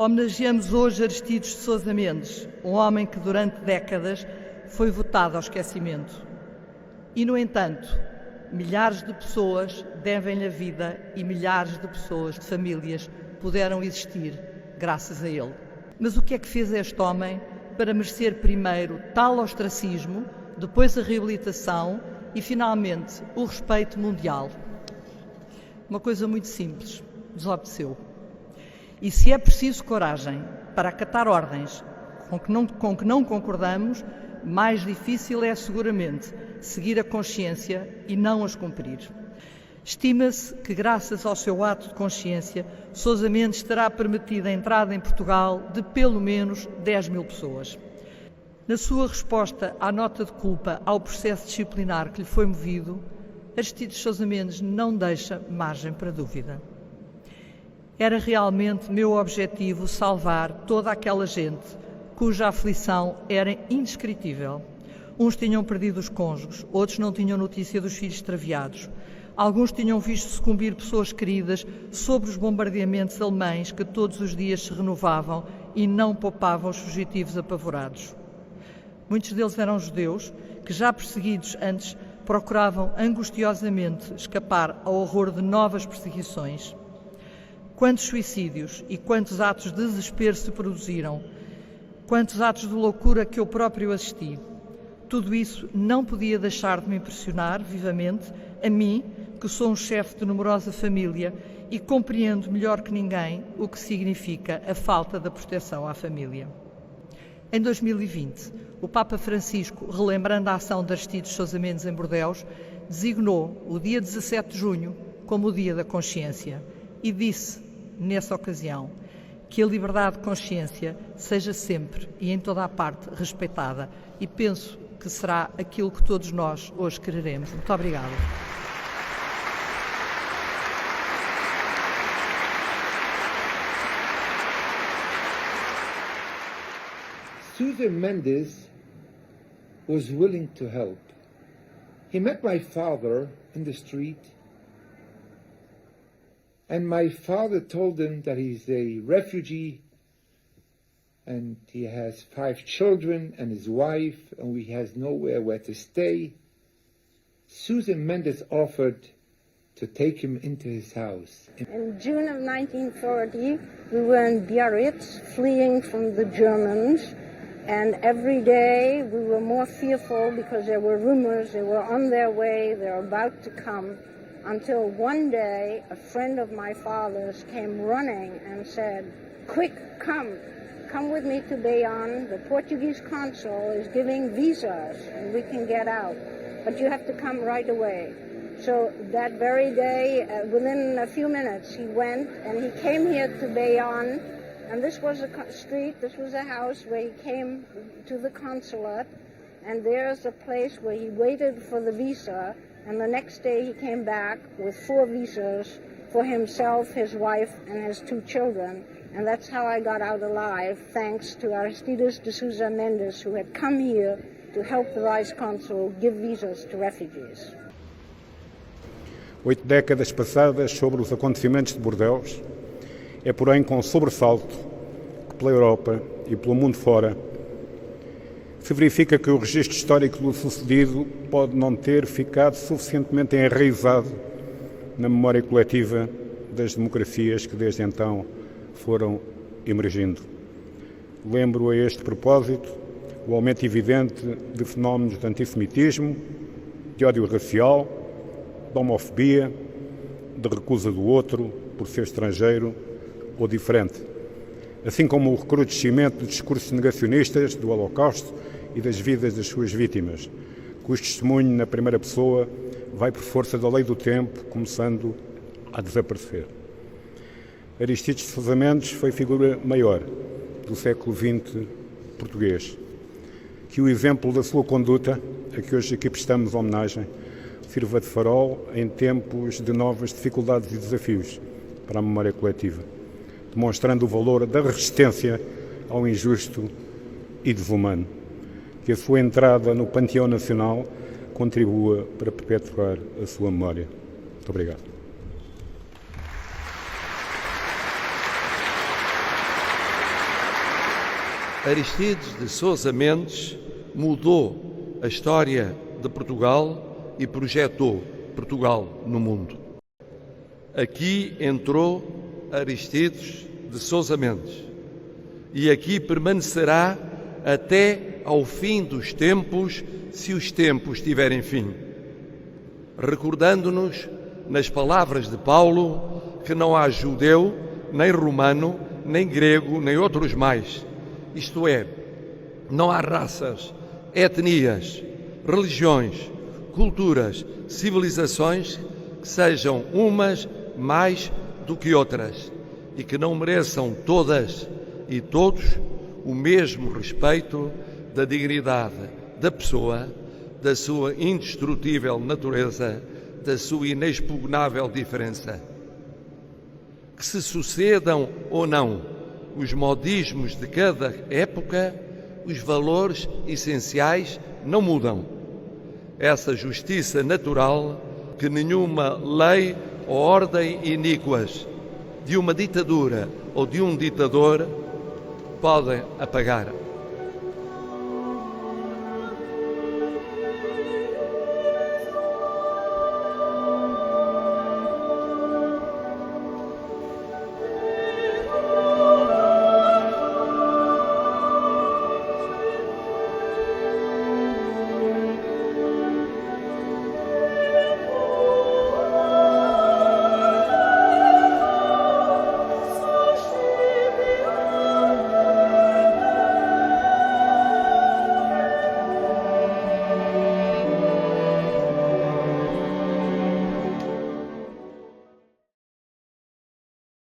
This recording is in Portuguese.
Homenageamos hoje Aristides de Sousa Mendes, um homem que durante décadas foi votado ao esquecimento. E, no entanto, milhares de pessoas devem-lhe a vida e milhares de pessoas, de famílias, puderam existir graças a ele. Mas o que é que fez este homem para merecer primeiro tal ostracismo, depois a reabilitação e, finalmente, o respeito mundial? Uma coisa muito simples: desobedeceu. E se é preciso coragem para acatar ordens com que não concordamos, mais difícil é seguramente seguir a consciência e não as cumprir. Estima-se que, graças ao seu ato de consciência, Sousa Mendes terá permitido a entrada em Portugal de pelo menos 10 mil pessoas. Na sua resposta à nota de culpa ao processo disciplinar que lhe foi movido, Aristides Sousa Mendes não deixa margem para dúvida. Era realmente meu objetivo salvar toda aquela gente cuja aflição era indescritível. Uns tinham perdido os cônjuges, outros não tinham notícia dos filhos extraviados. Alguns tinham visto sucumbir pessoas queridas sob os bombardeamentos alemães que todos os dias se renovavam e não poupavam os fugitivos apavorados. Muitos deles eram judeus que, já perseguidos antes, procuravam angustiosamente escapar ao horror de novas perseguições. Quantos suicídios e quantos atos de desespero se produziram, quantos atos de loucura que eu próprio assisti. Tudo isso não podia deixar de me impressionar vivamente, a mim, que sou um chefe de numerosa família e compreendo melhor que ninguém o que significa a falta da proteção à família. Em 2020, o Papa Francisco, relembrando a ação de Aristides Sousa Mendes em Bordeus, designou o dia 17 de junho como o Dia da Consciência e disse, nessa ocasião, que a liberdade de consciência seja sempre e em toda a parte respeitada, e penso que será aquilo que todos nós hoje quereremos. Muito obrigada. Sousa Mendes was willing to help. He met my father in the street, and my father told him that he's a refugee and he has 5 children and his wife, and he has nowhere where to stay. Sousa Mendes offered to take him into his house. In June of 1940, we were in Biarritz, fleeing from the Germans, and every day we were more fearful because there were rumors they were on their way, they were about to come, until one day a friend of my father's came running and said, "Quick, come with me to Bayonne. The Portuguese consul is giving visas and we can get out, but you have to come right away." So that very day, within a few minutes, he went and he came here to Bayonne, and this was a street, this was a house where he came to the consulate, and there's a place where he waited for the visa, and the next day he came back with 4 visas for himself, his wife, and his 2 children. And that's how I got out alive, thanks to Aristides de Sousa Mendes, who had come here to help the Vice Consul give visas to refugees. 8 décadas passadas sobre os acontecimentos de Bordeus, é porém com sobressalto que pela Europa e pelo mundo fora se verifica que o registro histórico do sucedido pode não ter ficado suficientemente enraizado na memória coletiva das democracias que desde então foram emergindo. Lembro a este propósito o aumento evidente de fenómenos de antissemitismo, de ódio racial, de homofobia, de recusa do outro por ser estrangeiro ou diferente, assim como o recrudescimento de discursos negacionistas do Holocausto e das vidas das suas vítimas, cujo testemunho na primeira pessoa vai por força da lei do tempo começando a desaparecer. Aristides Sousa Mendes foi figura maior do século XX português. Que o exemplo da sua conduta, a que hoje aqui prestamos homenagem, sirva de farol em tempos de novas dificuldades e desafios para a memória coletiva, demonstrando o valor da resistência ao injusto e desumano. Que a sua entrada no Panteão Nacional contribua para perpetuar a sua memória. Muito obrigado. Aristides de Sousa Mendes mudou a história de Portugal e projetou Portugal no mundo. Aqui entrou Aristides de Sousa Mendes e aqui permanecerá até ao fim dos tempos, se os tempos tiverem fim, recordando-nos, nas palavras de Paulo, que não há judeu, nem romano, nem grego, nem outros mais. Isto é, não há raças, etnias, religiões, culturas, civilizações que sejam umas mais do que outras e que não mereçam todas e todos o mesmo respeito da dignidade da pessoa, da sua indestrutível natureza, da sua inexpugnável diferença. Que se sucedam ou não os modismos de cada época, os valores essenciais não mudam. Essa justiça natural que nenhuma lei ou ordem iníquas de uma ditadura ou de um ditador podem apagar.